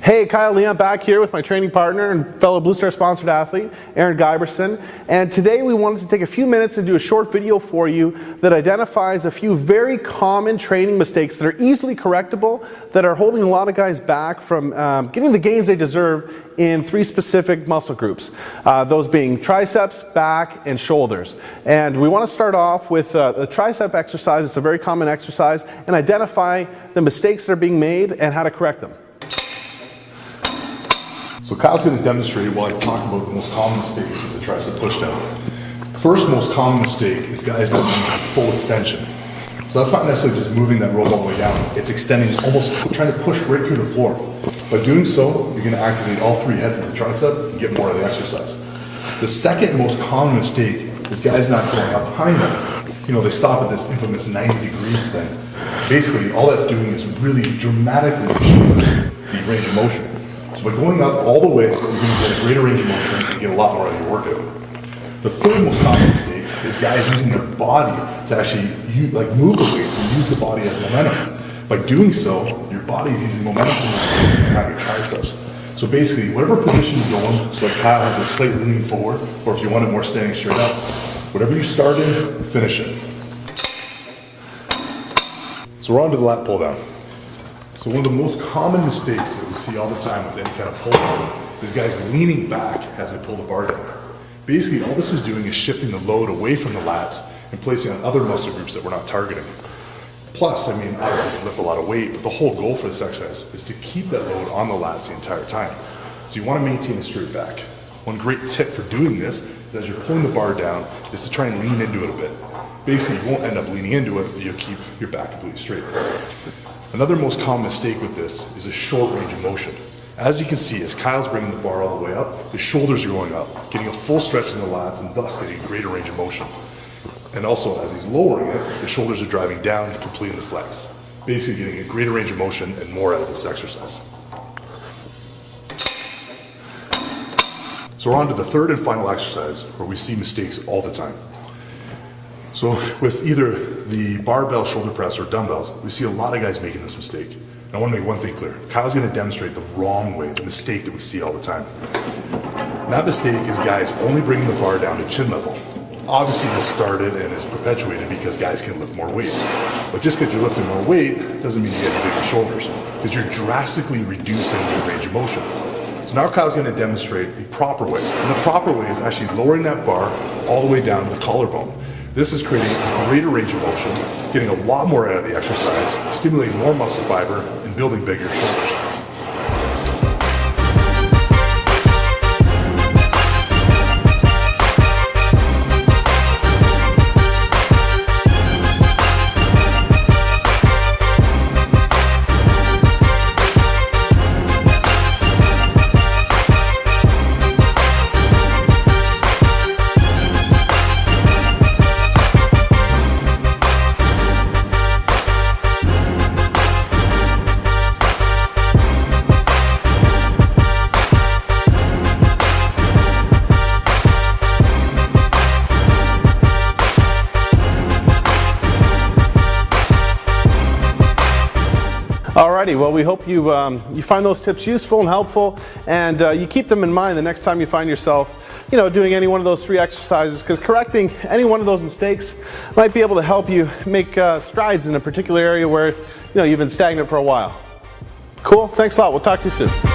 Hey, Kyle Leon back here with my training partner and fellow Blue Star sponsored athlete, Aaron Giberson. And today we wanted to take a few minutes to do a short video for you that identifies a few very common training mistakes that are easily correctable, that are holding a lot of guys back from getting the gains they deserve in three specific muscle groups. Those being triceps, back, and shoulders. And we want to start off with the tricep exercise. It's a very common exercise, and identify the mistakes that are being made and how to correct them. So Kyle's going to demonstrate while I talk about the most common mistakes with the tricep pushdown. First most common mistake is guys not doing full extension. So that's not necessarily just moving that rope all the way down. It's extending, almost trying to push right through the floor. By doing so, you're going to activate all three heads of the tricep and get more of the exercise. The second most common mistake is guys not going up high enough. You know, they stop at this infamous 90 degrees thing. Basically, all that's doing is really dramatically reduce the range of motion. So by going up all the way, you're going to get a greater range of motion and get a lot more out of your workout. The third most common mistake is guys using their body to actually move the weights and use the body as momentum. By doing so, your body is using momentum behind your triceps. So basically, whatever position you're going, so like Kyle has a slight leaning forward, or if you want it more standing straight up, whatever you start in, finish it. So we're on to the lat pull down. So one of the most common mistakes that we see all the time with any kind of pull down is guys leaning back as they pull the bar down. Basically, all this is doing is shifting the load away from the lats and placing on other muscle groups that we're not targeting. Plus, I mean, obviously you can lift a lot of weight, but the whole goal for this exercise is to keep that load on the lats the entire time. So you want to maintain a straight back. One great tip for doing this is as you're pulling the bar down is to try and lean into it a bit. Basically, you won't end up leaning into it, but you'll keep your back completely straight. Another most common mistake with this is a short range of motion. As you can see, as Kyle's bringing the bar all the way up, his shoulders are going up, getting a full stretch in the lats and thus getting a greater range of motion. And also, as he's lowering it, the shoulders are driving down, completing the flex. Basically getting a greater range of motion and more out of this exercise. So we're on to the third and final exercise where we see mistakes all the time. So with either the barbell shoulder press or dumbbells, we see a lot of guys making this mistake. And I want to make one thing clear. Kyle's going to demonstrate the wrong way, the mistake that we see all the time. And that mistake is guys only bringing the bar down to chin level. Obviously this started and is perpetuated because guys can lift more weight. But just because you're lifting more weight doesn't mean you get bigger shoulders, because you're drastically reducing your range of motion. So now Kyle's going to demonstrate the proper way. And the proper way is actually lowering that bar all the way down to the collarbone. This is creating a greater range of motion, getting a lot more out of the exercise, stimulating more muscle fiber, and building bigger shoulders. Alrighty, well, we hope you find those tips useful and helpful, and you keep them in mind the next time you find yourself, doing any one of those three exercises, because correcting any one of those mistakes might be able to help you make strides in a particular area where you've been stagnant for a while. Cool, thanks a lot. We'll talk to you soon.